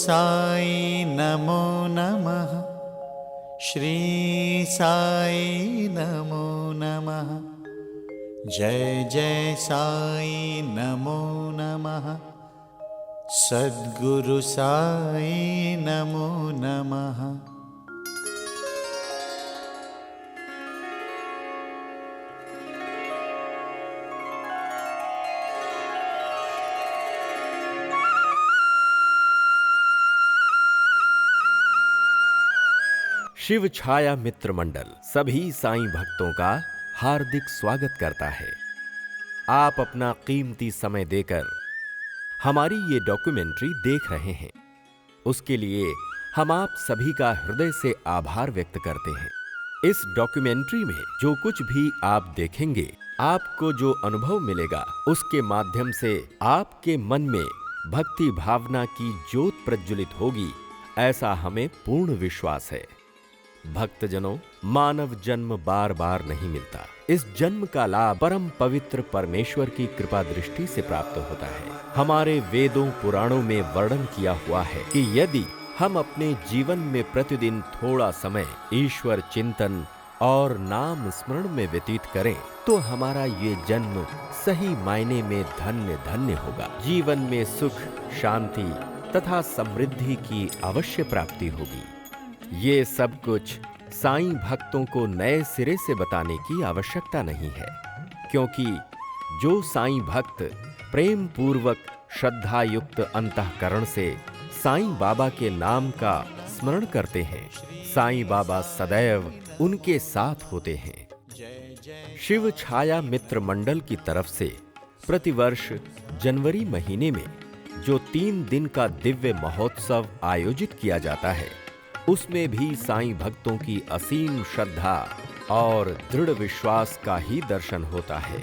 साई नमो नमः। श्री साई नमो नमः। जय जय साई नमो नमः। सद्गुरु साई नमो नमः। शिव छाया मित्र मंडल सभी साईं भक्तों का हार्दिक स्वागत करता है। आप अपना कीमती समय देकर हमारी ये डॉक्यूमेंट्री देख रहे हैं, उसके लिए हम आप सभी का हृदय से आभार व्यक्त करते हैं। इस डॉक्यूमेंट्री में जो कुछ भी आप देखेंगे, आपको जो अनुभव मिलेगा, उसके माध्यम से आपके मन में भक्ति भावना की ज्योत प्रज्वलित होगी, ऐसा हमें पूर्ण विश्वास है। भक्तजनों, मानव जन्म बार बार नहीं मिलता। इस जन्म का लाभ परम पवित्र परमेश्वर की कृपा दृष्टि से प्राप्त होता है। हमारे वेदों पुराणों में वर्णन किया हुआ है कि यदि हम अपने जीवन में प्रतिदिन थोड़ा समय ईश्वर चिंतन और नाम स्मरण में व्यतीत करें, तो हमारा ये जन्म सही मायने में धन्य धन्य होगा। जीवन में सुख, शांति तथा समृद्धि की अवश्य प्राप्ति होगी। ये सब कुछ साईं भक्तों को नए सिरे से बताने की आवश्यकता नहीं है, क्योंकि जो साईं भक्त प्रेम पूर्वक श्रद्धा युक्त अंतःकरण से साईं बाबा के नाम का स्मरण करते हैं, साईं बाबा सदैव उनके साथ होते हैं। शिव छाया मित्र मंडल की तरफ से प्रतिवर्ष जनवरी महीने में जो 3 दिन का दिव्य महोत्सव आयोजित किया जाता है, उसमें भी साईं भक्तों की असीम श्रद्धा और दृढ़ विश्वास का ही दर्शन होता है।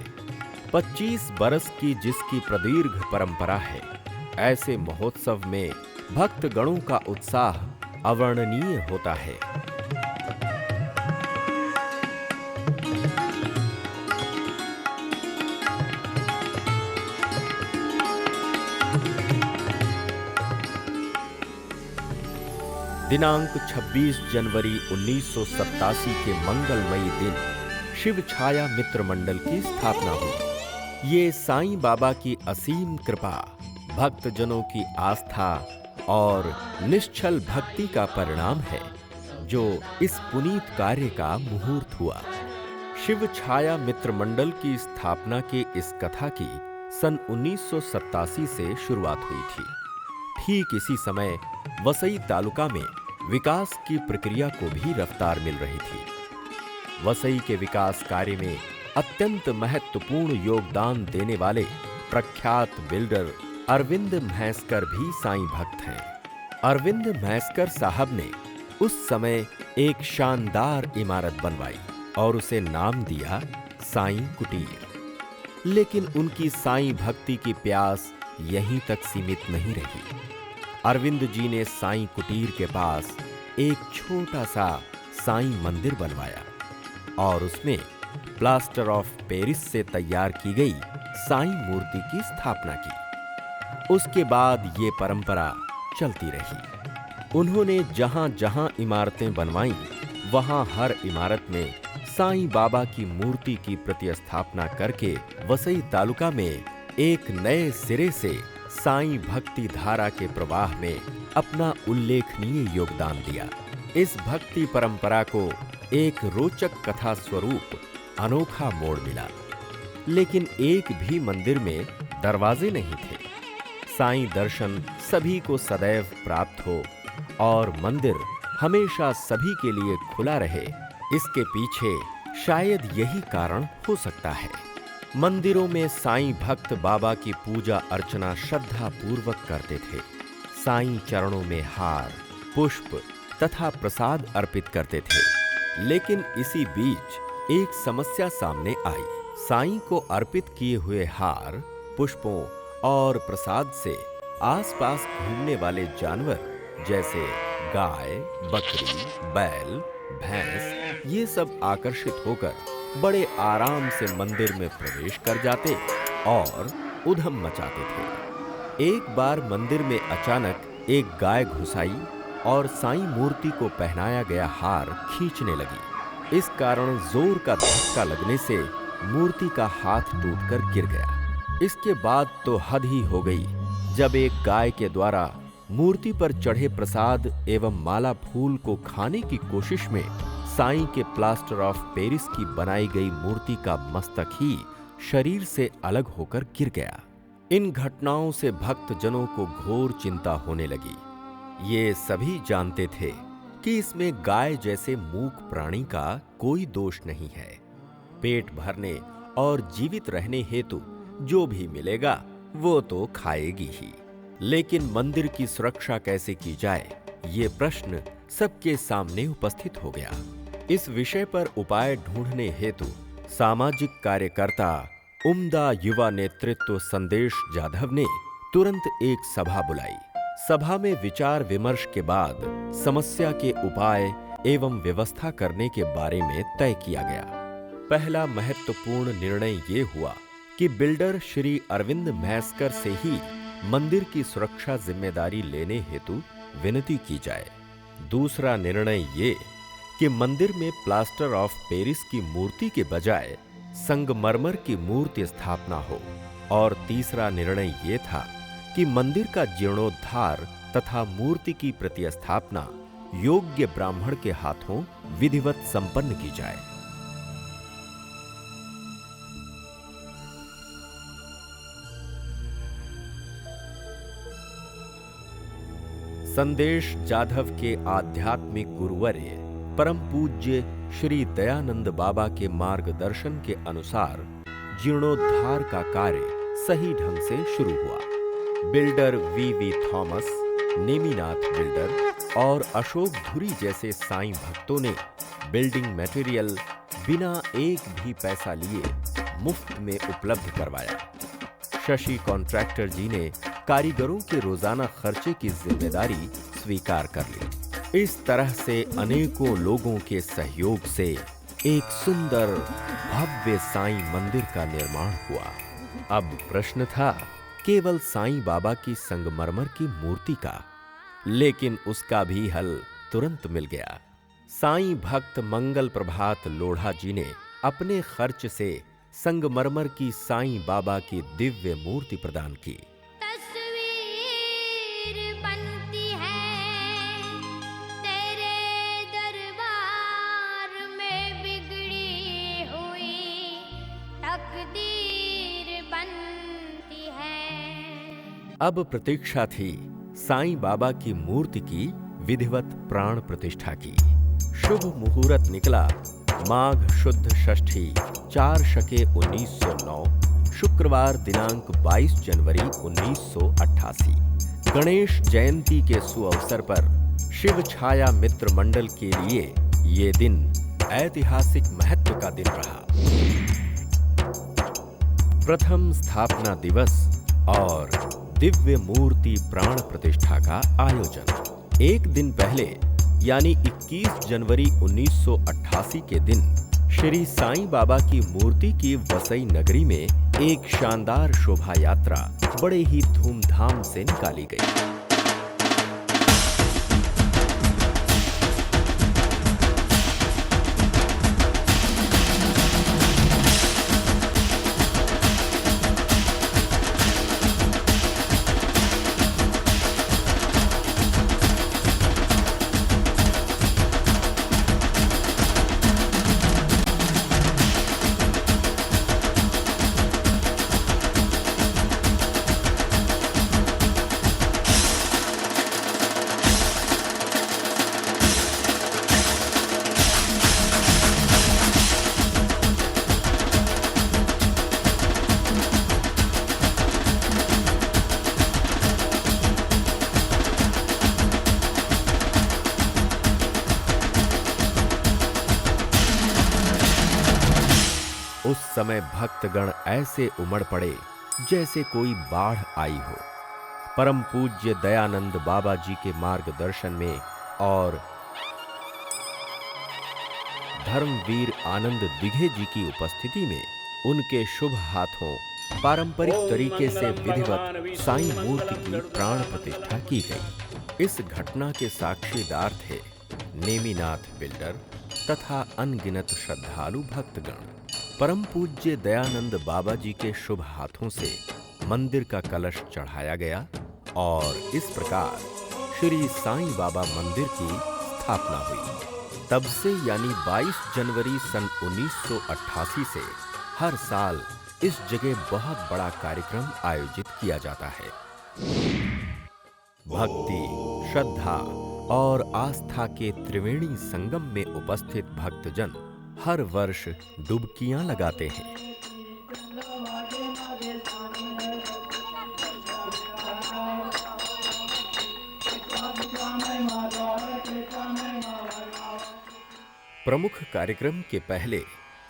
25 बरस की जिसकी प्रदीर्घ परंपरा है, ऐसे महोत्सव में भक्त गणों का उत्साह अवर्णनीय होता है। दिनांक 26 जनवरी 1987 के मंगलमयी दिन शिव छाया मित्र मंडल की स्थापना हुई। ये साईं बाबा की असीम कृपा, भक्तजनों की आस्था और निश्चल भक्ति का परिणाम है, जो इस पुनीत कार्य का मुहूर्त हुआ। शिव छाया मित्र मंडल की स्थापना के इस कथा की सन 1987 से शुरुआत हुई थी। ठीक इसी समय वसई तालुका में विकास की प्रक्रिया को भी रफ्तार मिल रही थी। वसई के विकास कार्य में अत्यंत महत्वपूर्ण योगदान देने वाले प्रख्यात बिल्डर अरविंद म्हेस्कर भी साईं भक्त हैं। अरविंद म्हेस्कर साहब ने उस समय एक शानदार इमारत बनवाई और उसे नाम दिया साईं कुटीर। लेकिन उनकी साईं भक्ति की प्यास यहीं तक सीमित नहीं रही। अरविंद जी ने साईं कुटीर के पास एक छोटा सा साईं मंदिर बनवाया और उसमें प्लास्टर ऑफ पेरिस से तैयार की गई साईं मूर्ति की स्थापना की। उसके बाद ये परंपरा चलती रही। उन्होंने जहां-जहां इमारतें बनवाईं, वहां हर इमारत में साईं बाबा की मूर्ति की प्रतिस्थापना करके वसई तालुका में एक नए सिरे से साईं भक्ति धारा के प्रवाह में अपना उल्लेखनीय योगदान दिया। इस भक्ति परंपरा को एक रोचक कथा स्वरूप अनोखा मोड़ मिला। लेकिन एक भी मंदिर में दरवाजे नहीं थे। साईं दर्शन सभी को सदैव प्राप्त हो और मंदिर हमेशा सभी के लिए खुला रहे, इसके पीछे शायद यही कारण हो सकता है। मंदिरों में साईं भक्त बाबा की पूजा अर्चना श्रद्धा पूर्वक करते थे। साईं चरणों में हार, पुष्प तथा प्रसाद अर्पित करते थे। लेकिन इसी बीच एक समस्या सामने आई। साईं को अर्पित किए हुए हार, पुष्पों और प्रसाद से आसपास घूमने वाले जानवर जैसे गाय, बकरी, बैल, भैंस, ये सब आकर्षित होकर बड़े आराम से मंदिर में प्रवेश कर जाते और उधम मचाते थे। एक बार मंदिर में अचानक एक गाय घुसाई और साईं मूर्ति को पहनाया गया हार खींचने लगी। इस कारण जोर का धक्का लगने से मूर्ति का हाथ टूटकर गिर गया। इसके बाद तो हद ही हो गई जब एक गाय के द्वारा मूर्ति पर चढ़े प्रसाद एवं माला फूल को खाने की कोशिश में साईं के प्लास्टर ऑफ पेरिस की बनाई गई मूर्ति का मस्तक ही शरीर से अलग होकर गिर गया। इन घटनाओं से भक्तजनों को घोर चिंता होने लगी। ये सभी जानते थे कि इसमें गाय जैसे मूक प्राणी का कोई दोष नहीं है। पेट भरने और जीवित रहने हेतु जो भी मिलेगा वो तो खाएगी ही, लेकिन मंदिर की सुरक्षा कैसे की जाए, ये प्रश्न सबके सामने उपस्थित हो गया। इस विषय पर उपाय ढूंढने हेतु सामाजिक कार्यकर्ता उम्दा युवा नेतृत्व संदेश जाधव ने तुरंत एक सभा बुलाई। सभा में विचार विमर्श के बाद समस्या के उपाय एवं व्यवस्था करने के बारे में तय किया गया। पहला महत्वपूर्ण निर्णय ये हुआ कि बिल्डर श्री अरविंद मैस्कर से ही मंदिर की सुरक्षा जिम्मेदारी लेने हेतु विनती की जाए। दूसरा निर्णय ये कि मंदिर में प्लास्टर ऑफ पेरिस की मूर्ति के बजाय संगमरमर की मूर्ति स्थापना हो। और तीसरा निर्णय ये था कि मंदिर का जीर्णोद्धार तथा मूर्ति की प्रतिस्थापना योग्य ब्राह्मण के हाथों विधिवत संपन्न की जाए। संदेश जाधव के आध्यात्मिक गुरुवर्य परम पूज्य श्री दयानंद बाबा के मार्गदर्शन के अनुसार जीर्णोद्धार का कार्य सही ढंग से शुरू हुआ। Builder V Thomas, Neminath builder और अशोक धुरी जैसे साईं भक्तों ने बिल्डिंग मटेरियल बिना एक भी पैसा लिए मुफ्त में उपलब्ध करवाया। शशि कॉन्ट्रैक्टर जी ने कारीगरों के रोजाना खर्चे की जिम्मेदारी स्वीकार कर ली। इस तरह से अनेकों लोगों के सहयोग से एक सुंदर भव्य साईं मंदिर का निर्माण हुआ। अब प्रश्न था केवल साईं बाबा की संगमरमर की मूर्ति का, लेकिन उसका भी हल तुरंत मिल गया। साईं भक्त मंगल प्रभात लोढ़ा जी ने अपने खर्च से संगमरमर की साईं बाबा की दिव्य मूर्ति प्रदान की। अब प्रतीक्षा थी साईं बाबा की मूर्ति की विधिवत प्राण प्रतिष्ठा की। शुभ मुहूर्त निकला माघ शुद्ध षष्ठी 4 शके 1909 शुक्रवार दिनांक 22 जनवरी 1988। गणेश जयंती के सुअवसर पर शिव छाया मित्र मंडल के लिए ये दिन ऐतिहासिक महत्व का दिन रहा। प्रथम स्थापना दिवस और दिव्य मूर्ति प्राण प्रतिष्ठा का आयोजन। एक दिन पहले यानी 21 जनवरी 1988 के दिन श्री साईं बाबा की मूर्ति की वसई नगरी में एक शानदार शोभा यात्रा बड़े ही धूमधाम से निकाली गई। उस समय भक्तगण ऐसे उमड़ पड़े जैसे कोई बाढ़ आई हो। परम पूज्य दयानंद बाबा जी के मार्गदर्शन में और धर्मवीर आनंद दिघे जी की उपस्थिति में उनके शुभ हाथों पारंपरिक तरीके से विधिवत साईं मूर्ति की प्राण प्रतिष्ठा की गई। इस घटना के साक्षीदार थे नेमिनाथ बिल्डर तथा अनगिनत श्रद्धालु भक्तगण। परम पूज्य दयानंद बाबा जी के शुभ हाथों से मंदिर का कलश चढ़ाया गया और इस प्रकार श्री साईं बाबा मंदिर की स्थापना हुई। तब से यानी 22 जनवरी सन 1988 से हर साल इस जगह बहुत बड़ा कार्यक्रम आयोजित किया जाता है। भक्ति, श्रद्धा और आस्था के त्रिवेणी संगम में उपस्थित भक्तजन हर वर्ष डुबकियां लगाते हैं। प्रमुख कार्यक्रम के पहले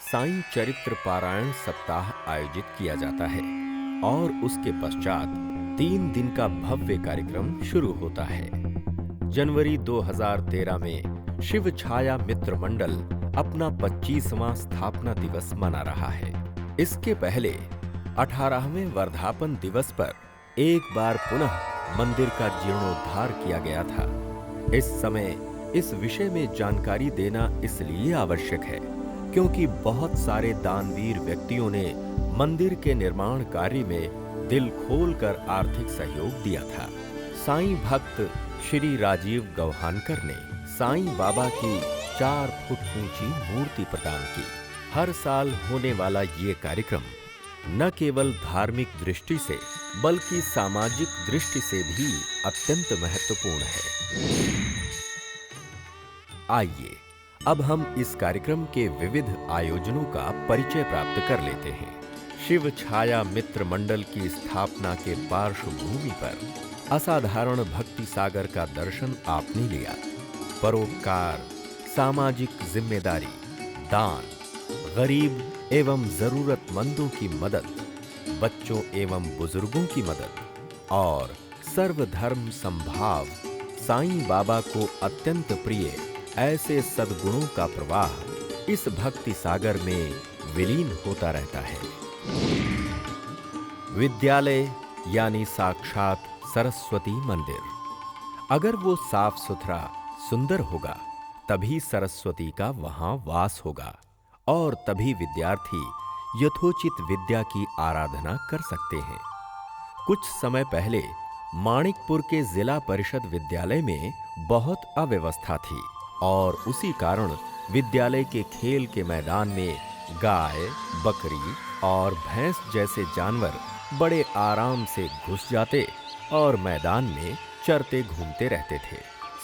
साईं चरित्र पारायण सप्ताह आयोजित किया जाता है और उसके पश्चात 3 दिन का भव्य कार्यक्रम शुरू होता है। जनवरी 2013 में शिव छाया मित्र मंडल अपना 25वां स्थापना दिवस मना रहा है। इसके पहले 18वें वर्धापन दिवस पर एक बार पुनः मंदिर का जीर्णोद्धार किया गया था। इस समय इस विषय में जानकारी देना इसलिए आवश्यक है क्योंकि बहुत सारे दानवीर व्यक्तियों ने मंदिर के निर्माण कार्य में दिल खोलकर आर्थिक सहयोग दिया था। साईं भक्त श्री राजीव गौहानकर ने साईं बाबा की 4 फुट ऊंची मूर्ति प्रदान की। हर साल होने वाला ये कार्यक्रम न केवल धार्मिक दृष्टि से बल्कि सामाजिक दृष्टि से भी अत्यंत महत्वपूर्ण है। आइए अब हम इस कार्यक्रम के विविध आयोजनों का परिचय प्राप्त कर लेते हैं। शिव छाया मित्र मंडल की स्थापना के पार्श्वभूमि पर असाधारण भक्ति सागर का दर्शन आपने लिया। परोपकार, सामाजिक जिम्मेदारी, दान, गरीब एवं जरूरतमंदों की मदद, बच्चों एवं बुजुर्गों की मदद और सर्वधर्म संभाव, साईं बाबा को अत्यंत प्रिय ऐसे सद्गुणों का प्रवाह इस भक्ति सागर में विलीन होता रहता है। विद्यालय यानी साक्षात सरस्वती मंदिर। अगर वो साफ सुथरा, सुंदर होगा तभी सरस्वती का वहां वास होगा और तभी विद्यार्थी यथोचित विद्या की आराधना कर सकते हैं। कुछ समय पहले माणिकपुर के जिला परिषद विद्यालय में बहुत अव्यवस्था थी और उसी कारण विद्यालय के खेल के मैदान में गाय, बकरी और भैंस जैसे जानवर बड़े आराम से घुस जाते और मैदान में चरते घूमते रहते थे।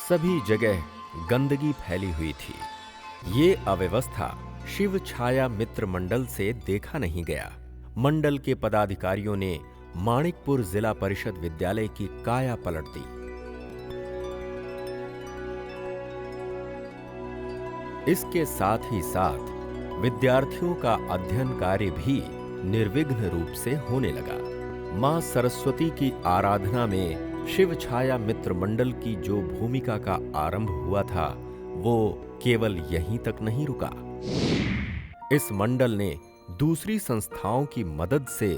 सभी जगह गंदगी फैली हुई थी। ये अव्यवस्था शिव छाया मित्र मंडल से देखा नहीं गया। मंडल के पदाधिकारियों ने माणिकपुर जिला परिषद विद्यालय की काया पलट दी। इसके साथ ही साथ विद्यार्थियों का अध्ययन कार्य भी निर्विघ्न रूप से होने लगा। मां सरस्वती की आराधना में शिव छाया मित्र मंडल की जो भूमिका का आरंभ हुआ था वो केवल यहीं तक नहीं रुका। इस मंडल ने दूसरी संस्थाओं की मदद से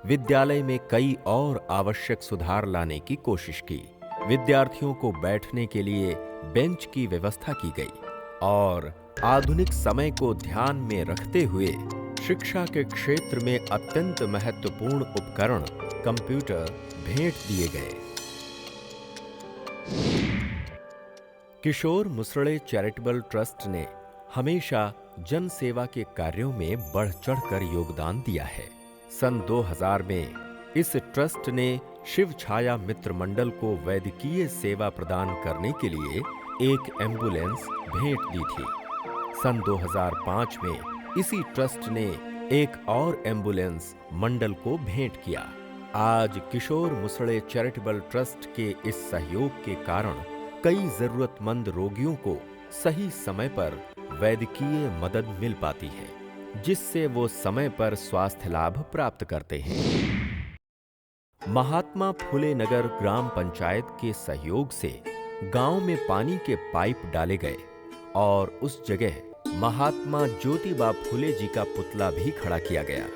विद्यालय में कई और आवश्यक सुधार लाने की कोशिश की। विद्यार्थियों को बैठने के लिए बेंच की व्यवस्था की गई और आधुनिक समय को ध्यान में रखते हुए शिक्षा के क्षेत्र में अत्यंत महत्वपूर्ण उपकरण कंप्यूटर भेंट दिए गए। किशोर मुसळे चैरिटेबल ट्रस्ट ने हमेशा जन सेवा के कार्यों में बढ़ चढ़कर योगदान दिया है। सन 2000 में इस ट्रस्ट ने शिव छाया मित्र मंडल को वैद्यकीय सेवा प्रदान करने के लिए एक एम्बुलेंस भेंट दी थी। सन 2005 में इसी ट्रस्ट ने एक और एम्बुलेंस मंडल को भेंट किया। आज किशोर मुसळे चैरिटेबल ट्रस्ट के इस सहयोग के कारण कई जरूरतमंद रोगियों को सही समय पर वैद्यकीय मदद मिल पाती है, जिससे वो समय पर स्वास्थ्य लाभ प्राप्त करते हैं। महात्मा फुले नगर ग्राम पंचायत के सहयोग से गांव में पानी के पाइप डाले गए और उस जगह महात्मा ज्योतिबा फुले जी का पुतला भी खड़ा किया गया।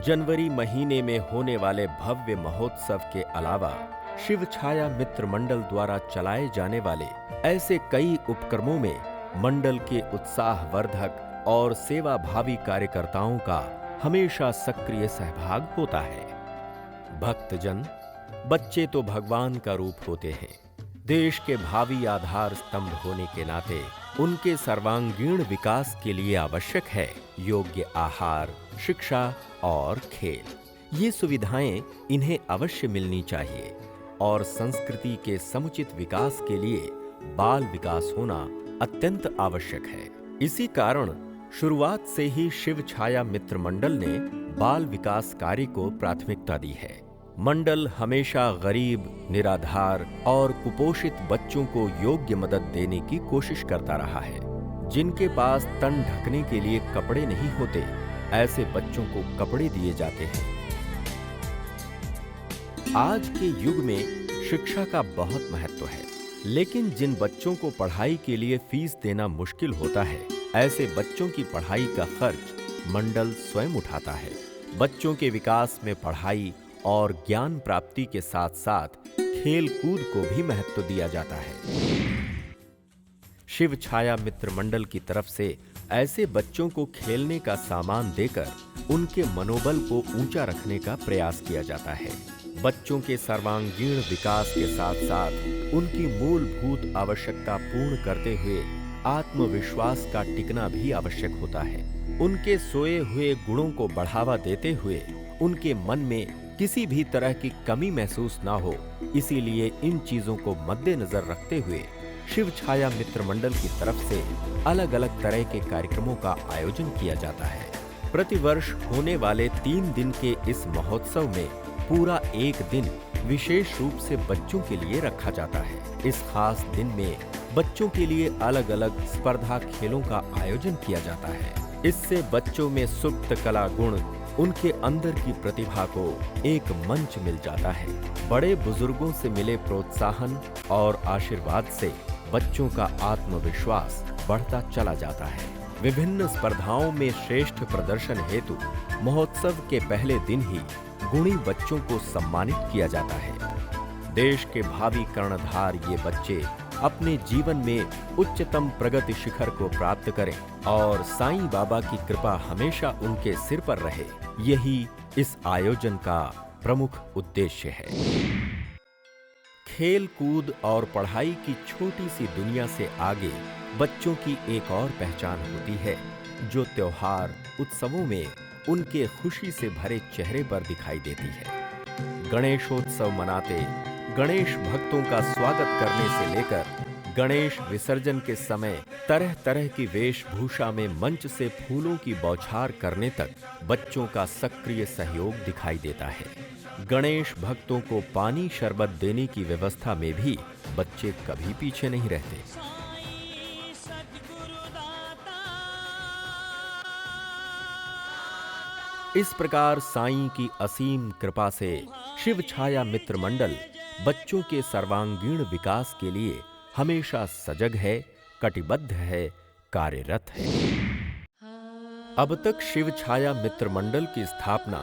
जनवरी महीने में होने वाले भव्य महोत्सव के अलावा शिव छाया मित्र मंडल द्वारा चलाए जाने वाले ऐसे कई उपक्रमों में मंडल के उत्साहवर्धक और सेवाभावी कार्यकर्ताओं का हमेशा सक्रिय सहभाग होता है। भक्तजन, बच्चे तो भगवान का रूप होते हैं। देश के भावी आधार स्तंभ होने के नाते उनके सर्वांगीण विकास के लिए आवश्यक है योग्य आहार, शिक्षा और खेल। ये सुविधाएं इन्हें अवश्य मिलनी चाहिए और संस्कृति के समुचित विकास के लिए बाल विकास होना अत्यंत आवश्यक है। इसी कारण शुरुआत से ही शिव छाया मित्र मंडल ने बाल विकास कार्य को प्राथमिकता दी है। मंडल हमेशा गरीब, निराधार और कुपोषित बच्चों को योग्य मदद देने की कोशिश करता रहा है। जिनके पास तन ढकने के लिए कपड़े नहीं होते, ऐसे बच्चों को कपड़े दिए जाते हैं। आज के युग में शिक्षा का बहुत महत्व है, लेकिन जिन बच्चों को पढ़ाई के लिए फीस देना मुश्किल होता है, ऐसे बच्चों की पढ़ाई का खर्च मंडल स्वयं उठाता है। बच्चों के विकास में पढ़ाई और ज्ञान प्राप्ति के साथ साथ खेल कूद को भी महत्व दिया जाता है। शिव छाया मित्र मंडल की तरफ से ऐसे बच्चों को खेलने का सामान देकर उनके मनोबल को ऊंचा रखने का प्रयास किया जाता है। बच्चों के सर्वांगीण विकास के साथ साथ उनकी मूलभूत आवश्यकता पूर्ण करते हुए आत्मविश्वास का टिकना भी आवश्यक होता है। उनके सोए हुए गुणों को बढ़ावा देते हुए उनके मन में किसी भी तरह की कमी महसूस ना हो, इसीलिए इन चीजों को मद्देनजर रखते हुए शिव छाया मित्र मंडल की तरफ से अलग अलग तरह के कार्यक्रमों का आयोजन किया जाता है। प्रतिवर्ष होने वाले 3 दिन के इस महोत्सव में पूरा एक दिन विशेष रूप से बच्चों के लिए रखा जाता है। इस खास दिन में बच्चों के लिए अलग अलग स्पर्धा खेलों का आयोजन किया जाता है। इससे बच्चों में सुप्त कला गुण, उनके अंदर की प्रतिभा को एक मंच मिल जाता है। बड़े बुजुर्गों से मिले प्रोत्साहन और आशीर्वाद से बच्चों का आत्मविश्वास बढ़ता चला जाता है। विभिन्न स्पर्धाओं में श्रेष्ठ प्रदर्शन हेतु महोत्सव के पहले दिन ही गुणी बच्चों को सम्मानित किया जाता है। देश के भावी कर्णधार ये बच्चे अपने जीवन में उच्चतम प्रगति शिखर को प्राप्त करें और साईं बाबा की कृपा हमेशा उनके सिर पर रहे, यही इस आयोजन का प्रमुख उद्देश्य है। खेल कूद और पढ़ाई की छोटी सी दुनिया से आगे बच्चों की एक और पहचान होती है, जो त्योहार उत्सवों में उनके खुशी से भरे चेहरे पर दिखाई देती है। गणेशोत्सव मनाते, गणेश भक्तों का स्वागत करने से लेकर गणेश विसर्जन के समय तरह तरह की वेशभूषा में मंच से फूलों की बौछार करने तक बच्चों का सक्रिय सहयोग दिखाई देता है। गणेश भक्तों को पानी शरबत देने की व्यवस्था में भी बच्चे कभी पीछे नहीं रहते। इस प्रकार साईं की असीम कृपा से शिव छाया मित्र मंडल बच्चों के सर्वांगीण विकास के लिए हमेशा सजग है, कटिबद्ध है, कार्यरत है। अब तक शिव छाया मित्र मंडल की स्थापना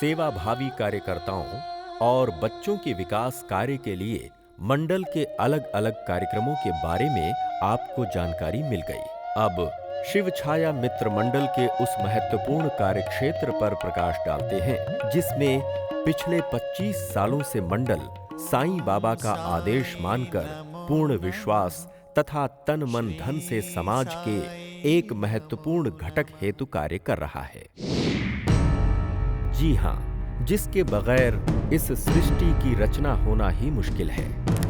सेवाभावी कार्यकर्ताओं और बच्चों के विकास कार्य के लिए मंडल के अलग अलग कार्यक्रमों के बारे में आपको जानकारी मिल गई। अब शिव छाया मित्र मंडल के उस महत्वपूर्ण कार्यक्षेत्र पर प्रकाश डालते हैं जिसमें पिछले 25 सालों से मंडल साईं बाबा का आदेश मानकर पूर्ण विश्वास तथा तन मन धन से समाज के एक महत्वपूर्ण घटक हेतु कार्य कर रहा है। जी हां, जिसके बगैर इस सृष्टि की रचना होना ही मुश्किल है,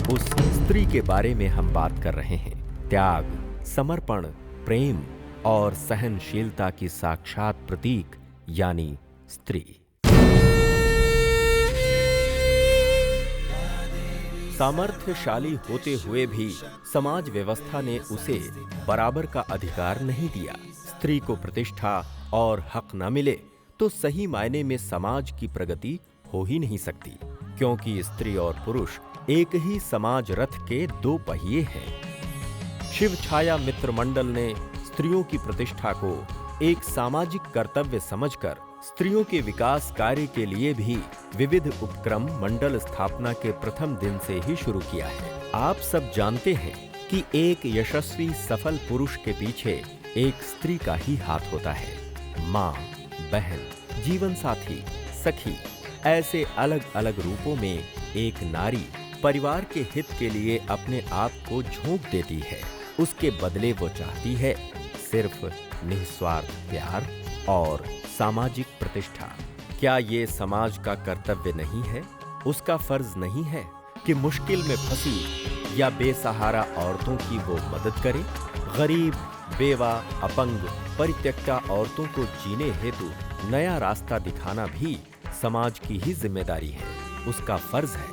उस स्त्री के बारे में हम बात कर रहे हैं। त्याग, समर्पण, प्रेम और सहनशीलता की साक्षात प्रतीक यानी स्त्री। सामर्थ्यशाली होते हुए भी समाज व्यवस्था ने उसे बराबर का अधिकार नहीं दिया। स्त्री को प्रतिष्ठा और हक न मिले तो सही मायने में समाज की प्रगति हो ही नहीं सकती, क्योंकि स्त्री और पुरुष एक ही समाज रथ के 2 पहिए हैं। शिव छाया मित्र मंडल ने स्त्रियों की प्रतिष्ठा को एक सामाजिक कर्तव्य समझकर स्त्रियों के विकास कार्य के लिए भी विविध उपक्रम मंडल स्थापना के प्रथम दिन से ही शुरू किया है। आप सब जानते हैं कि एक यशस्वी सफल पुरुष के पीछे एक स्त्री का ही हाथ होता है। माँ, बहन, जीवन साथी, सखी, ऐसे अलग अलग रूपों में एक नारी परिवार के हित के लिए अपने आप को झोंक देती है। उसके बदले वो चाहती है सिर्फ निस्वार्थ प्यार और सामाजिक प्रतिष्ठा। क्या ये समाज का कर्तव्य नहीं है? उसका फर्ज नहीं है कि मुश्किल में फंसी या बेसहारा औरतों की वो मदद करे? गरीब, बेवा, अपंग, परित्यक्ता औरतों को जीने हेतु नया रास्ता दिखाना भी समाज की ही जिम्मेदारी है, उसका फर्ज है।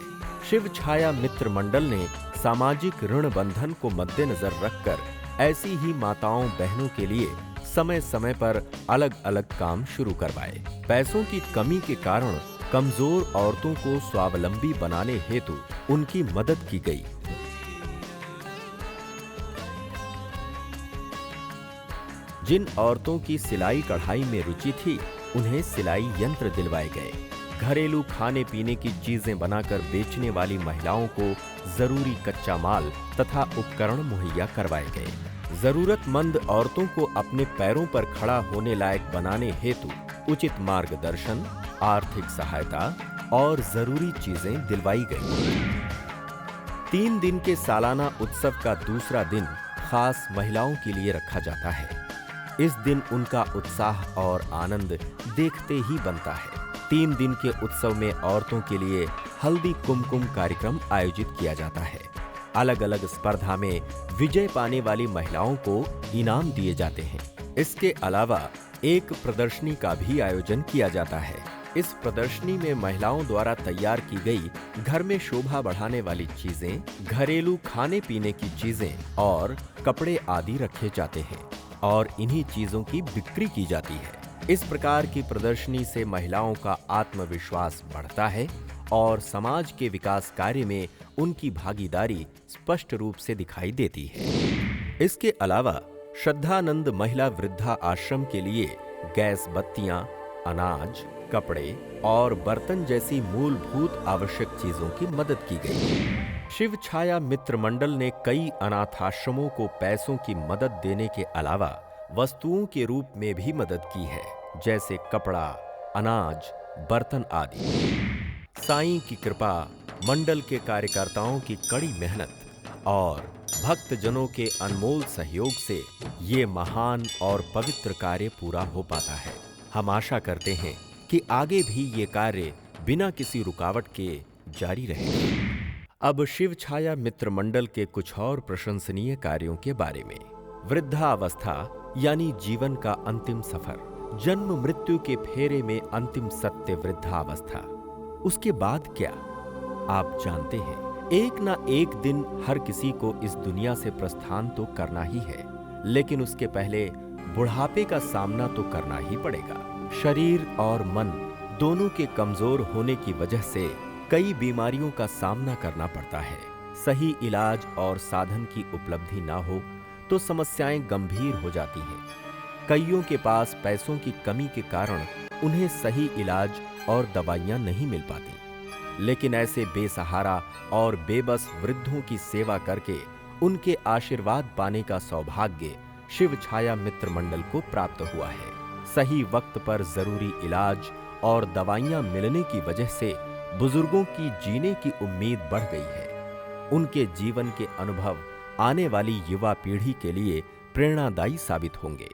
शिव छाया मित्र मंडल ने सामाजिक ऋण बंधन को मद्देनजर रखकर ऐसी ही माताओं बहनों के लिए समय समय पर अलग अलग काम शुरू करवाए। पैसों की कमी के कारण कमजोर औरतों को स्वावलंबी बनाने हेतु उनकी मदद की गई। जिन औरतों की सिलाई कढ़ाई में रुचि थी, उन्हें सिलाई यंत्र दिलवाए गए। घरेलू खाने पीने की चीजें बनाकर बेचने वाली महिलाओं को जरूरी कच्चा माल तथा उपकरण मुहैया करवाए गए। जरूरतमंद औरतों को अपने पैरों पर खड़ा होने लायक बनाने हेतु उचित मार्गदर्शन, आर्थिक सहायता और जरूरी चीजें दिलवाई गई। 3 दिन के सालाना उत्सव का दूसरा दिन खास महिलाओं के लिए रखा जाता है। इस दिन उनका उत्साह और आनंद देखते ही बनता है। 3 दिन के उत्सव में औरतों के लिए हल्दी कुमकुम कार्यक्रम आयोजित किया जाता है। अलग अलग स्पर्धा में विजय पाने वाली महिलाओं को इनाम दिए जाते हैं। इसके अलावा एक प्रदर्शनी का भी आयोजन किया जाता है। इस प्रदर्शनी में महिलाओं द्वारा तैयार की गई घर में शोभा बढ़ाने वाली चीजें, घरेलू खाने पीने की चीजें और कपड़े आदि रखे जाते हैं और इन्हीं चीजों की बिक्री की जाती है। इस प्रकार की प्रदर्शनी से महिलाओं का आत्मविश्वास बढ़ता है और समाज के विकास कार्य में उनकी भागीदारी स्पष्ट रूप से दिखाई देती है। इसके अलावा श्रद्धानंद महिला वृद्धा आश्रम के लिए गैस बत्तियां, अनाज, कपड़े और बर्तन जैसी मूलभूत आवश्यक चीजों की मदद की गई। शिव छाया मित्र मंडल ने कई अनाथाश्रमों को पैसों की मदद देने के अलावा वस्तुओं के रूप में भी मदद की है, जैसे कपड़ा, अनाज, बर्तन आदि। साईं की कृपा, मंडल के कार्यकर्ताओं की कड़ी मेहनत और भक्तजनों के अनमोल सहयोग से ये महान और पवित्र कार्य पूरा हो पाता है। हम आशा करते हैं कि आगे भी ये कार्य बिना किसी रुकावट के जारी रहेगा। अब शिव छाया मित्र मंडल के कुछ और प्रशंसनीय कार्यों के बारे में। वृद्धावस्था यानी जीवन का अंतिम सफर, जन्म मृत्यु के फेरे में अंतिम सत्य वृद्धावस्था। उसके बाद क्या? आप जानते हैं, एक ना एक दिन हर किसी को इस दुनिया से प्रस्थान तो करना ही है, लेकिन उसके पहले बुढ़ापे का सामना तो करना ही पड़ेगा। शरीर और मन दोनों के कमजोर होने की वजह से कई बीमारियों का सामना करना पड़ता है। सही इलाज और साधन की उपलब्धि ना हो तो समस्याएं गंभीर हो जाती हैं। कईयों के पास पैसों की कमी के कारण उन्हें सही इलाज और दवाइयां नहीं मिल पाती, लेकिन ऐसे बेसहारा और बेबस वृद्धों की सेवा करके उनके आशीर्वाद पाने का सौभाग्य शिव छाया मित्र मंडल को प्राप्त हुआ है। सही वक्त पर जरूरी इलाज और दवाइयां मिलने की वजह से बुजुर्गों की जीने की उम्मीद बढ़ गई है। उनके जीवन के अनुभव आने वाली युवा पीढ़ी के लिए प्रेरणादायी साबित होंगे।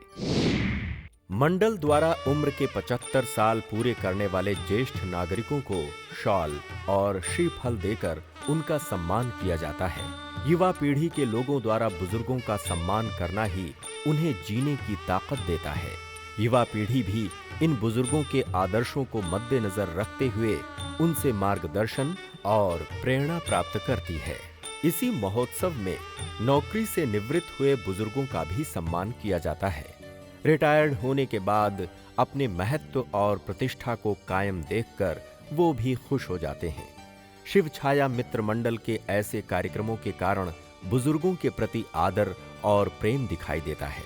मंडल द्वारा उम्र के 75 साल पूरे करने वाले ज्येष्ठ नागरिकों को शॉल और श्रीफल देकर उनका सम्मान किया जाता है। युवा पीढ़ी के लोगों द्वारा बुजुर्गों का सम्मान करना ही उन्हें जीने की ताकत देता है। युवा पीढ़ी भी इन बुजुर्गों के आदर्शों को मद्देनजर रखते हुए उनसे मार्गदर्शन और प्रेरणा प्राप्त करती है। इसी महोत्सव में नौकरी से निवृत्त हुए बुजुर्गों का भी सम्मान किया जाता है। रिटायर्ड होने के बाद अपने महत्व और प्रतिष्ठा को कायम देखकर वो भी खुश हो जाते हैं। शिव छाया मित्र मंडल के ऐसे कार्यक्रमों के कारण बुजुर्गों के प्रति आदर और प्रेम दिखाई देता है।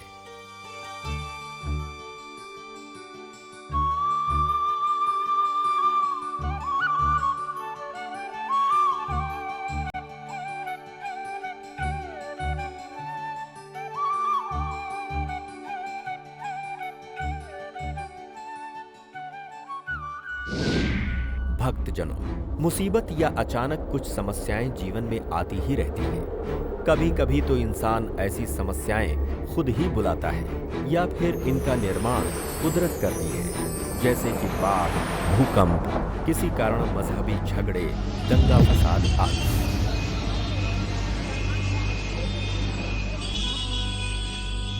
भक्तजनों, मुसीबत या अचानक कुछ समस्याएं जीवन में आती ही रहती हैं। कभी कभी तो इंसान ऐसी समस्याएं खुद ही बुलाता है या फिर इनका निर्माण कुदरत करती है, जैसे कि बाढ़, भूकंप, किसी कारण मजहबी झगड़े, दंगा फसाद आदि।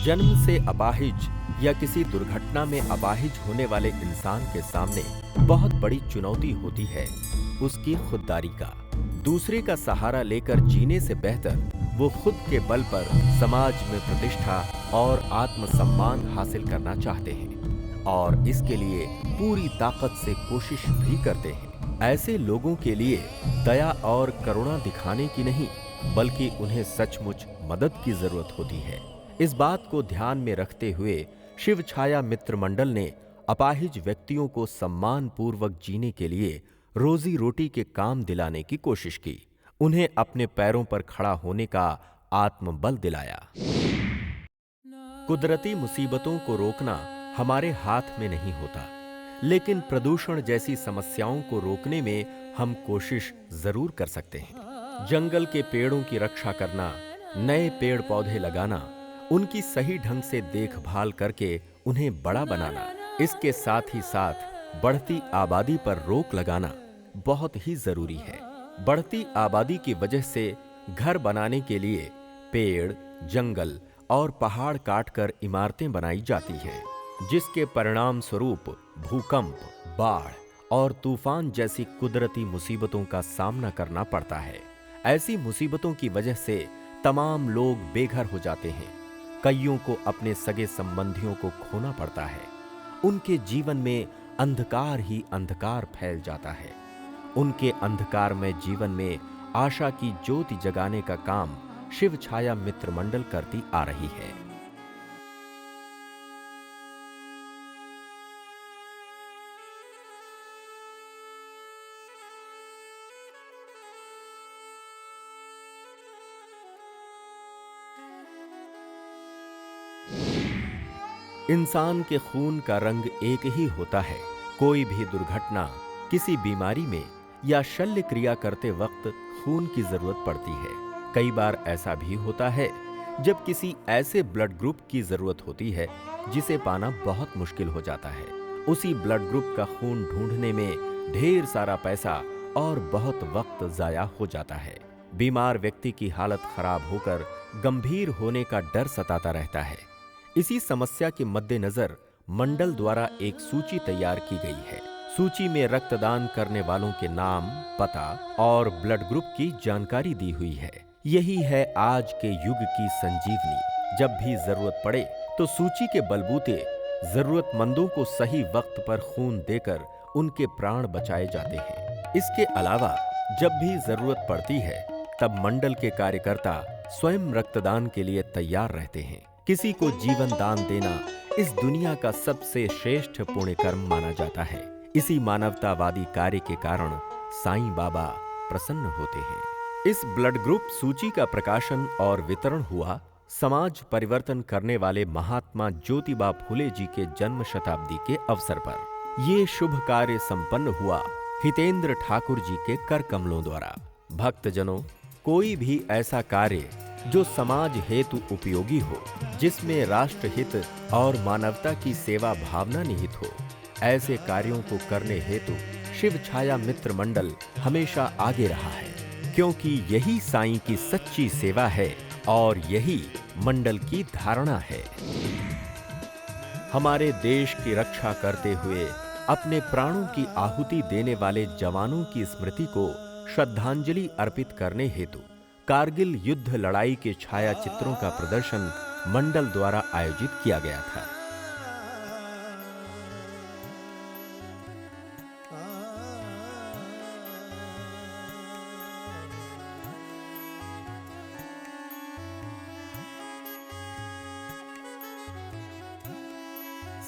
जन्म से अपाहिज या किसी दुर्घटना में अपाहिज होने वाले इंसान के सामने बहुत बड़ी चुनौती होती है उसकी खुददारी का। दूसरे का सहारा लेकर जीने से बेहतर वो खुद के बल पर समाज में प्रतिष्ठा और आत्मसम्मान हासिल करना चाहते हैं और इसके लिए पूरी ताकत से कोशिश भी करते हैं। ऐसे लोगों के लिए दया और करुणा दिखाने की नहीं, बल्कि उन्हें सचमुच मदद की जरूरत होती है। इस बात को ध्यान में रखते हुए शिव छाया मित्र मंडल ने अपाहिज व्यक्तियों को सम्मान पूर्वक जीने के लिए रोजी रोटी के काम दिलाने की कोशिश की, उन्हें अपने पैरों पर खड़ा होने का आत्मबल दिलाया। कुदरती मुसीबतों को रोकना हमारे हाथ में नहीं होता, लेकिन प्रदूषण जैसी समस्याओं को रोकने में हम कोशिश जरूर कर सकते हैं। जंगल के पेड़ों की रक्षा करना, नए पेड़ पौधे लगाना, उनकी सही ढंग से देखभाल करके उन्हें बड़ा बनाना, इसके साथ ही साथ बढ़ती आबादी पर रोक लगाना बहुत ही जरूरी है। बढ़ती आबादी की वजह से घर बनाने के लिए पेड़, जंगल और पहाड़ काटकर इमारतें बनाई जाती हैं, जिसके परिणाम स्वरूप भूकंप, बाढ़ और तूफान जैसी कुदरती मुसीबतों का सामना करना पड़ता है। ऐसी मुसीबतों की वजह से तमाम लोग बेघर हो जाते हैं। कईयों को अपने सगे संबंधियों को खोना पड़ता है। उनके जीवन में अंधकार ही अंधकार फैल जाता है। उनके अंधकारमय जीवन में आशा की ज्योति जगाने का काम शिव छाया मित्र मंडल करती आ रही है। इंसान के खून का रंग एक ही होता है। कोई भी दुर्घटना, किसी बीमारी में या शल्य क्रिया करते वक्त खून की जरूरत पड़ती है। कई बार ऐसा भी होता है जब किसी ऐसे ब्लड ग्रुप की जरूरत होती है जिसे पाना बहुत मुश्किल हो जाता है। उसी ब्लड ग्रुप का खून ढूंढने में ढेर सारा पैसा और बहुत वक्त जाया हो जाता है। बीमार व्यक्ति की हालत खराब होकर गंभीर होने का डर सताता रहता है। इसी समस्या के मद्देनजर मंडल द्वारा एक सूची तैयार की गई है। सूची में रक्तदान करने वालों के नाम, पता और ब्लड ग्रुप की जानकारी दी हुई है। यही है आज के युग की संजीवनी। जब भी जरूरत पड़े तो सूची के बलबूते जरूरतमंदों को सही वक्त पर खून देकर उनके प्राण बचाए जाते हैं। इसके अलावा जब भी जरूरत पड़ती है तब मंडल के कार्यकर्ता स्वयं रक्तदान के लिए तैयार रहते हैं। किसी को जीवन दान देना इस दुनिया का सबसे श्रेष्ठ पुण्य कर्म माना जाता है। इसी मानवतावादी कार्य के कारण साईं बाबा प्रसन्न होते हैं। इस ब्लड ग्रुप सूची का प्रकाशन और वितरण हुआ समाज परिवर्तन करने वाले महात्मा ज्योतिबा फुले जी के जन्म शताब्दी के अवसर पर। ये शुभ कार्य संपन्न हुआ हितेंद्र ठाकुर जी के कर कमलों द्वारा। भक्तजनों, कोई भी ऐसा कार्य जो समाज हेतु उपयोगी हो, जिसमें राष्ट्र हित और मानवता की सेवा भावना निहित हो, ऐसे कार्यों को करने हेतु शिव छाया मित्र मंडल हमेशा आगे रहा है, क्योंकि यही साईं की सच्ची सेवा है और यही मंडल की धारणा है। हमारे देश की रक्षा करते हुए अपने प्राणों की आहुति देने वाले जवानों की स्मृति को श्रद्धांजलि अर्पित करने हेतु कारगिल युद्ध लड़ाई के छाया चित्रों का प्रदर्शन मंडल द्वारा आयोजित किया गया था।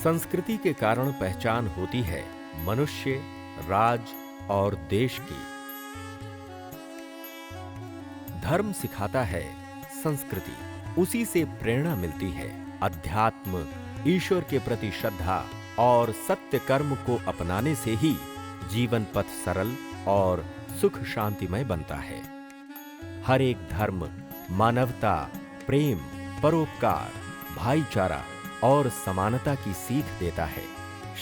संस्कृति के कारण पहचान होती है मनुष्य, राज और देश की। धर्म सिखाता है संस्कृति, उसी से प्रेरणा मिलती है। अध्यात्म, ईश्वर के प्रति श्रद्धा और सत्य कर्म को अपनाने से ही जीवन पथ सरल और सुख शांतिमय बनता है। हर एक धर्म मानवता, प्रेम, परोपकार, भाईचारा और समानता की सीख देता है।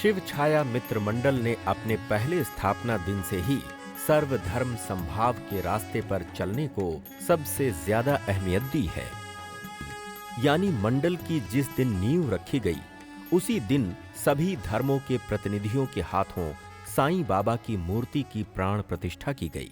शिव छाया मित्र मंडल ने अपने पहले स्थापना दिन से ही सर्वधर्म समभाव के रास्ते पर चलने को सबसे ज्यादा अहमियत दी है। यानी मंडल की जिस दिन नींव रखी गई, उसी दिन सभी धर्मों के प्रतिनिधियों के हाथों साईं बाबा की मूर्ति की प्राण प्रतिष्ठा की गई।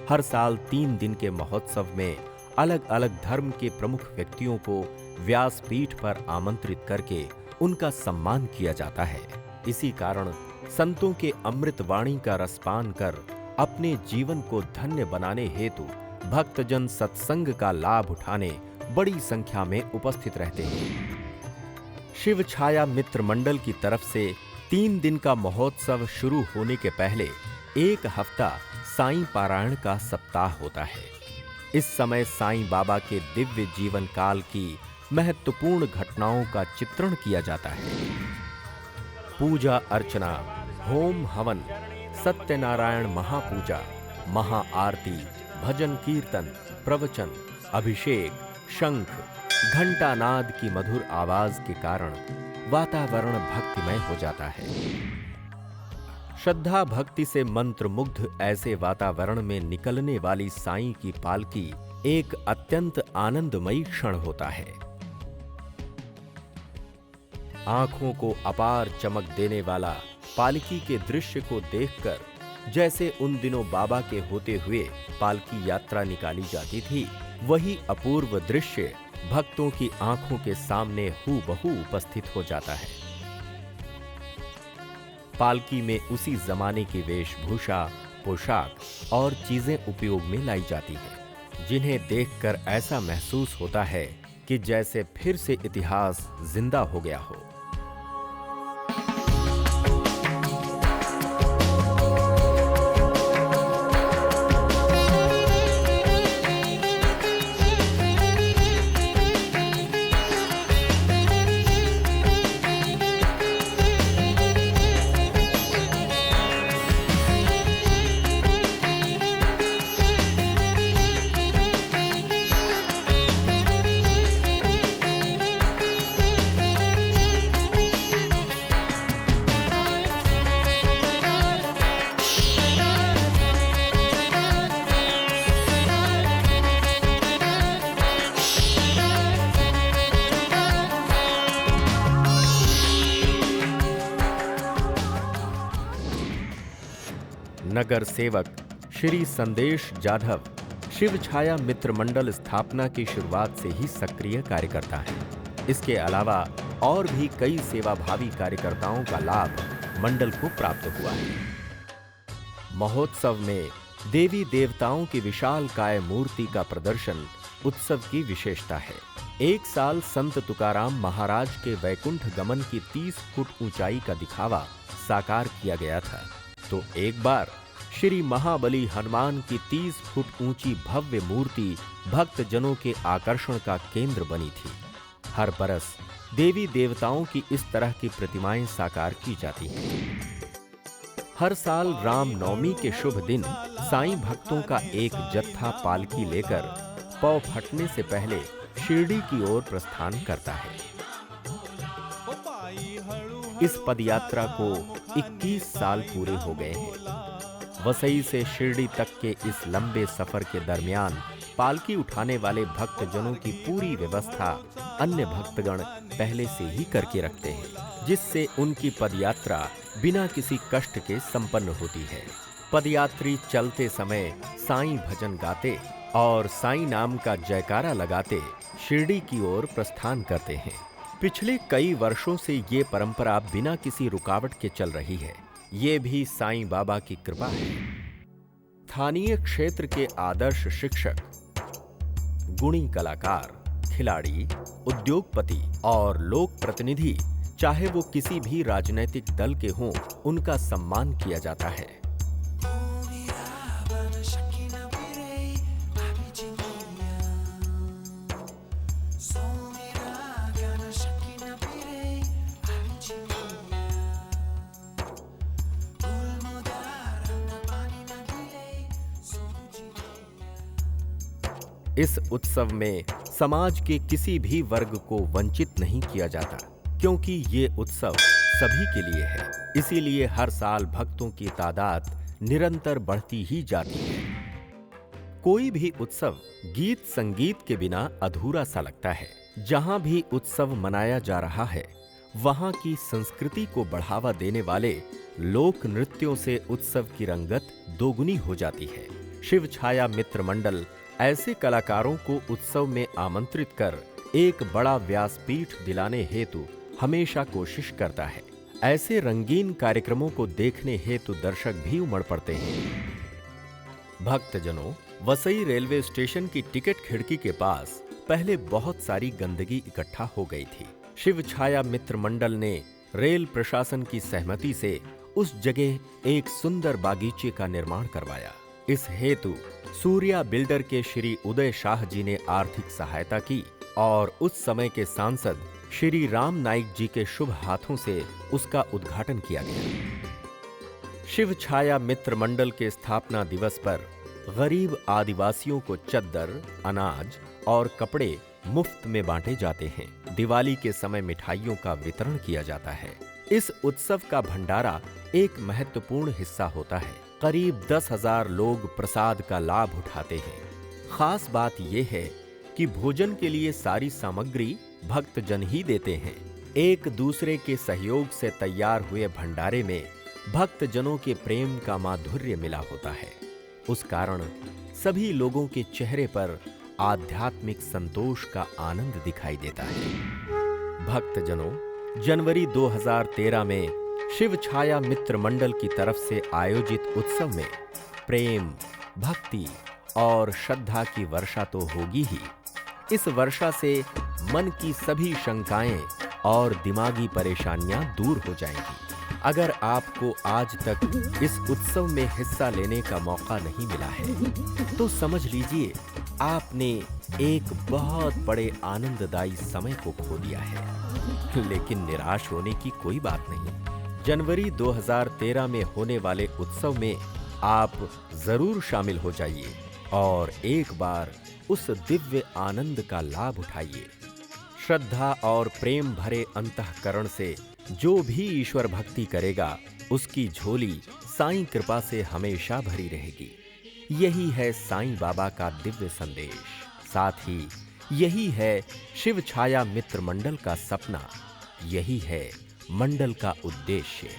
हर साल 3 दिन के महोत्सव में अलग अलग धर्म के प्रमुख व्यक्तियों को व्यासपीठ पर आमंत्रित करके उनका सम्मान किया जाता है। इसी कारण संतों के अमृत वाणी का रसपान कर अपने जीवन को धन्य बनाने हेतु भक्तजन सत्संग का लाभ उठाने बड़ी संख्या में उपस्थित रहते हैं। शिव छाया मित्र मंडल की तरफ से 3 दिन का महोत्सव शुरू होने के पहले 1 हफ्ता साईं पारायण का सप्ताह होता है। इस समय साईं बाबा के दिव्य जीवन काल की महत्वपूर्ण घटनाओं का चित्रण किया जाता है। पूजा अर्चना, होम हवन, सत्यनारायण महापूजा, महाआरती, भजन कीर्तन, प्रवचन, अभिषेक, शंख, घंटानाद की मधुर आवाज के कारण वातावरण भक्तिमय हो जाता है। श्रद्धा भक्ति से मंत्रमुग्ध ऐसे वातावरण में निकलने वाली साईं की पालकी एक अत्यंत आनंदमयी क्षण होता है। आंखों को अपार चमक देने वाला पालकी के दृश्य को देखकर जैसे उन दिनों बाबा के होते हुए पालकी यात्रा निकाली जाती थी, वही अपूर्व दृश्य भक्तों की आंखों के सामने हूबहू उपस्थित हो जाता है। पालकी में उसी जमाने की वेशभूषा, पोशाक और चीजें उपयोग में लाई जाती है, जिन्हें देखकर ऐसा महसूस होता है कि जैसे फिर से इतिहास जिंदा हो गया हो। नगर सेवक श्री संदेश जाधव शिव छाया मित्र मंडल स्थापना की शुरुआत से ही सक्रिय कार्यकर्ता हैं। इसके अलावा और भी कई सेवाभावी कार्यकर्ताओं का लाभ मंडल को प्राप्त हुआ है। महोत्सव में देवी देवताओं की विशालकाय मूर्ति का प्रदर्शन उत्सव की विशेषता है। एक साल संत तुकाराम महाराज के वैकुंठ गमन की 30 फुट ऊंचाई का दिखावा साकार किया गया था, तो एक बार श्री महाबली हनुमान की 30 फुट ऊंची भव्य मूर्ति भक्तजनों के आकर्षण का केंद्र बनी थी। हर बरस देवी देवताओं की इस तरह की प्रतिमाएं साकार की जाती हैं। हर साल रामनवमी के शुभ दिन साईं भक्तों का एक जत्था पालकी लेकर पौ फटने से पहले शिरडी की ओर प्रस्थान करता है। इस पदयात्रा को 21 साल पूरे हो गए हैं। वसई से शिरडी तक के इस लंबे सफर के दरमियान पालकी उठाने वाले भक्तजनों की पूरी व्यवस्था अन्य भक्तगण पहले से ही करके रखते हैं, जिससे उनकी पदयात्रा बिना किसी कष्ट के संपन्न होती है। पदयात्री चलते समय साईं भजन गाते और साईं नाम का जयकारा लगाते शिरडी की ओर प्रस्थान करते हैं। पिछले कई वर्षों से ये परंपरा बिना किसी रुकावट के चल रही है। ये भी साईं बाबा की कृपा है। स्थानीय क्षेत्र के आदर्श शिक्षक, गुणी कलाकार, खिलाड़ी, उद्योगपति और लोक प्रतिनिधि, चाहे वो किसी भी राजनीतिक दल के हों, उनका सम्मान किया जाता है। इस उत्सव में समाज के किसी भी वर्ग को वंचित नहीं किया जाता, क्योंकि ये उत्सव सभी के लिए है। इसीलिए हर साल भक्तों की तादाद निरंतर बढ़ती ही जाती है। कोई भी उत्सव गीत संगीत के बिना अधूरा सा लगता है। जहां भी उत्सव मनाया जा रहा है, वहां की संस्कृति को बढ़ावा देने वाले लोक नृत्यों से उत्सव की रंगत दोगुनी हो जाती है। शिव छाया मित्र मंडल ऐसे कलाकारों को उत्सव में आमंत्रित कर एक बड़ा व्यासपीठ दिलाने हेतु हमेशा कोशिश करता है। ऐसे रंगीन कार्यक्रमों को देखने हेतु दर्शक भी उमड़ पड़ते हैं। भक्तजनों, वसई रेलवे स्टेशन की टिकट खिड़की के पास पहले बहुत सारी गंदगी इकट्ठा हो गई थी। शिव छाया मित्र मंडल ने रेल प्रशासन की सहमति से उस जगह एक सुंदर बागीचे का निर्माण करवाया। इस हेतु सूर्या बिल्डर के श्री उदय शाह जी ने आर्थिक सहायता की और उस समय के सांसद श्री राम नाइक जी के शुभ हाथों से उसका उद्घाटन किया गया। शिव छाया मित्र मंडल के स्थापना दिवस पर गरीब आदिवासियों को चद्दर, अनाज और कपड़े मुफ्त में बांटे जाते हैं। दिवाली के समय मिठाइयों का वितरण किया जाता है। इस उत्सव का भंडारा एक महत्वपूर्ण हिस्सा होता है। करीब 10,000 लोग प्रसाद का लाभ उठाते हैं। खास बात यह है कि भोजन के लिए सारी सामग्री भक्तजन ही देते हैं। एक दूसरे के सहयोग से तैयार हुए भंडारे में भक्तजनों के प्रेम का माधुर्य मिला होता है। उस कारण सभी लोगों के चेहरे पर आध्यात्मिक संतोष का आनंद दिखाई देता है। भक्तजनों, जनवरी 2013 में शिव छाया मित्र मंडल की तरफ से आयोजित उत्सव में प्रेम, भक्ति और श्रद्धा की वर्षा तो होगी ही। इस वर्षा से मन की सभी शंकाएं और दिमागी परेशानियां दूर हो जाएंगी। अगर आपको आज तक इस उत्सव में हिस्सा लेने का मौका नहीं मिला है, तो समझ लीजिए आपने एक बहुत बड़े आनंददायी समय को खो दिया है। लेकिन निराश होने की कोई बात नहीं। जनवरी 2013 में होने वाले उत्सव में आप जरूर शामिल हो जाइए और एक बार उस दिव्य आनंद का लाभ उठाइए। श्रद्धा और प्रेम भरे अंतःकरण से जो भी ईश्वर भक्ति करेगा, उसकी झोली साईं कृपा से हमेशा भरी रहेगी। यही है साईं बाबा का दिव्य संदेश। साथ ही यही है शिव छाया मित्र मंडल का सपना। यही है मंडल का उद्देश्य।